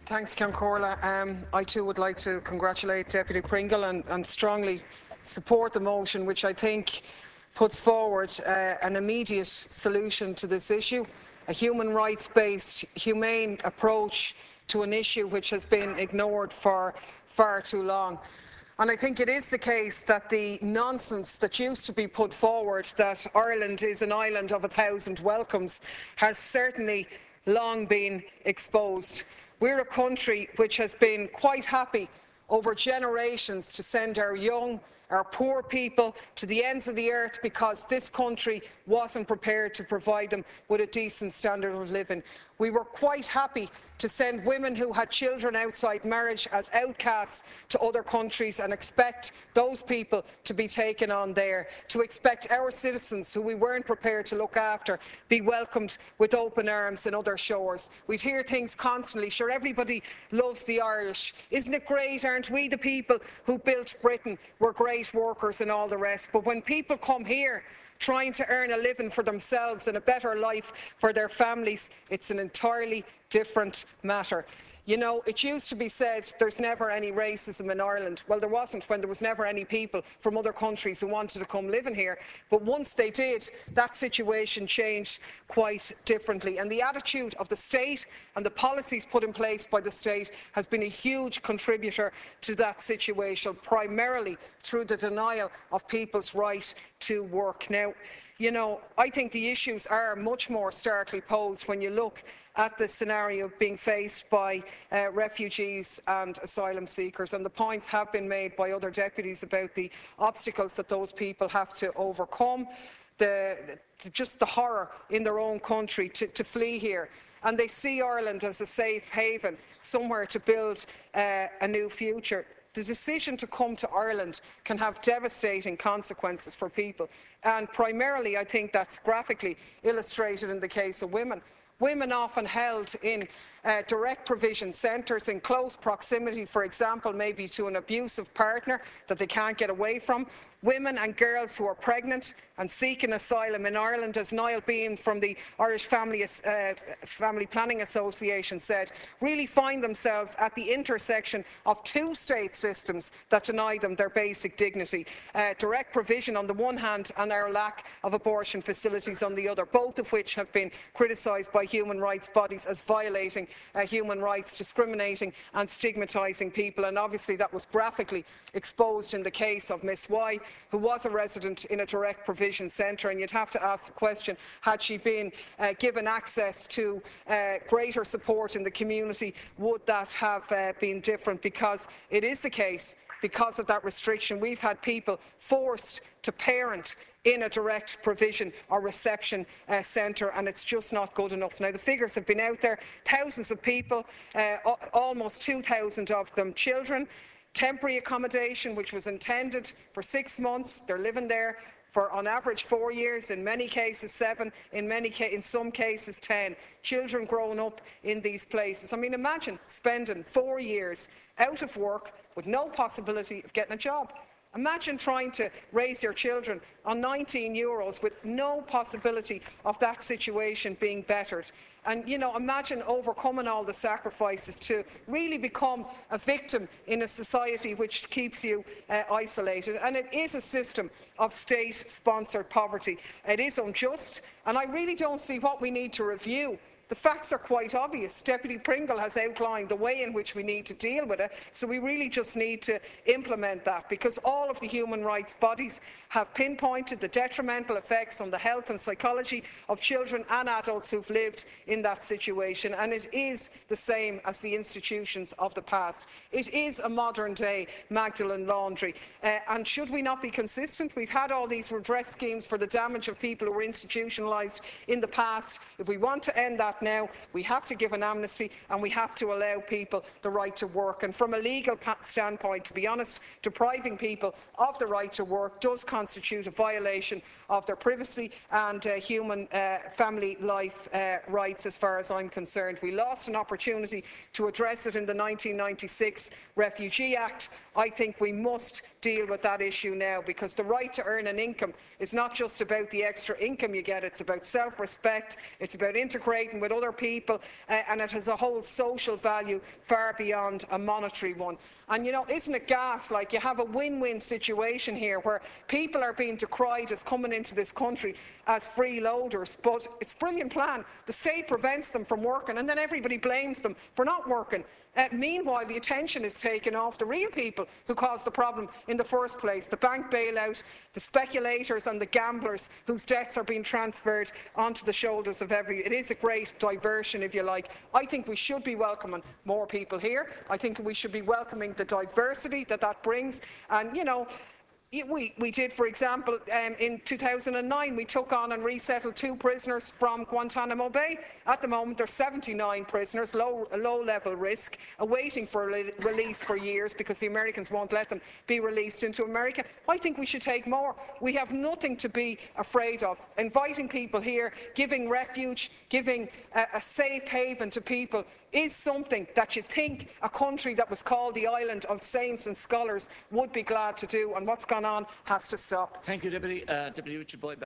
Thanks, Corla. I too would like to congratulate Deputy Pringle and strongly support the motion, which I think puts forward an immediate solution to this issue, a human rights-based, humane approach to an issue which has been ignored for far too long. And I think it is the case that the nonsense that used to be put forward, that Ireland is an island of 1,000 welcomes, has certainly long been exposed. We're a country which has been quite happy over generations to send our young, our poor people to the ends of the earth because this country wasn't prepared to provide them with a decent standard of living. We were quite happy to send women who had children outside marriage as outcasts to other countries and expect those people to be taken on there, to expect our citizens who we weren't prepared to look after be welcomed with open arms in other shores. We'd hear things constantly, sure, everybody loves the Irish. Isn't it great? Aren't we the people who built Britain? We're great workers and all the rest. But when people come here trying to earn a living for themselves and a better life for their families, it's an entirely different matter. You know, it used to be said there's never any racism in Ireland. Well, there wasn't when there was never any people from other countries who wanted to come living here. But once they did, that situation changed quite differently. And the attitude of the state and the policies put in place by the state has been a huge contributor to that situation, primarily through the denial of people's right to work. Now, you know, I think the issues are much more starkly posed when you look at the scenario being faced by refugees and asylum seekers, and the points have been made by other deputies about the obstacles that those people have to overcome, just the horror in their own country to flee here. And they see Ireland as a safe haven, somewhere to build a new future. The decision to come to Ireland can have devastating consequences for people, and primarily I think that's graphically illustrated in the case of women. Women often held in direct provision centres in close proximity, for example, maybe to an abusive partner that they can't get away from. Women and girls who are pregnant and seeking asylum in Ireland, as Niall Bean from the Irish Family Planning Association said, really find themselves at the intersection of two state systems that deny them their basic dignity. Direct provision on the one hand and our lack of abortion facilities on the other, both of which have been criticised by human rights bodies as violating human rights, discriminating and stigmatising people. And obviously that was graphically exposed in the case of Miss Y, who was a resident in a direct provision centre, and you'd have to ask the question, had she been given access to greater support in the community, would that have been different? Because it is the case, because of that restriction, we've had people forced to parent in a direct provision or reception centre, and it's just not good enough. Now, the figures have been out there, thousands of people, almost 2,000 of them children. Temporary accommodation, which was intended for 6 months, they're living there for on average 4 years, in many cases 7, in some cases 10. Children growing up in these places. I mean, imagine spending 4 years out of work with no possibility of getting a job. Imagine trying to raise your children on €19 with no possibility of that situation being bettered. And, you know, imagine overcoming all the sacrifices to really become a victim in a society which keeps you isolated. And it is a system of state-sponsored poverty. It is unjust, and I really don't see what we need to review. The facts are quite obvious. Deputy Pringle has outlined the way in which we need to deal with it, so we really just need to implement that, because all of the human rights bodies have pinpointed the detrimental effects on the health and psychology of children and adults who've lived in that situation, and it is the same as the institutions of the past. It is a modern-day Magdalen laundry, and should we not be consistent? We've had all these redress schemes for the damage of people who were institutionalised in the past. If we want to end that now, we have to give an amnesty and we have to allow people the right to work. And from a legal standpoint, to be honest, depriving people of the right to work does constitute a violation of their privacy and human family life rights, as far as I'm concerned. We lost an opportunity to address it in the 1996 Refugee Act. I think we must deal with that issue now, because the right to earn an income is not just about the extra income you get, it's about self-respect, it's about integrating with other people, and it has a whole social value far beyond a monetary one. And, you know, isn't it gas? Like, you have a win-win situation here where people are being decried as coming into this country as freeloaders, but it's a brilliant plan. The state prevents them from working, and then everybody blames them for not working. Meanwhile, the attention is taken off the real people who caused the problem in the first place, the bank bailout, the speculators and the gamblers whose debts are being transferred onto the shoulders of it is a great diversion, if you like. I think we should be welcoming more people here. I think we should be welcoming the diversity that brings. And, you know, we did, for example, in 2009, we took on and resettled 2 prisoners from Guantanamo Bay. At the moment, there's 79 prisoners, low-level risk, awaiting for release for years because the Americans won't let them be released into America. I think we should take more. We have nothing to be afraid of. Inviting people here, giving refuge, giving a safe haven to people is something that you'd think a country that was called the island of saints and scholars would be glad to do, and what's gone on has to stop. Thank you, Deputy. Deputy Richard Boyd.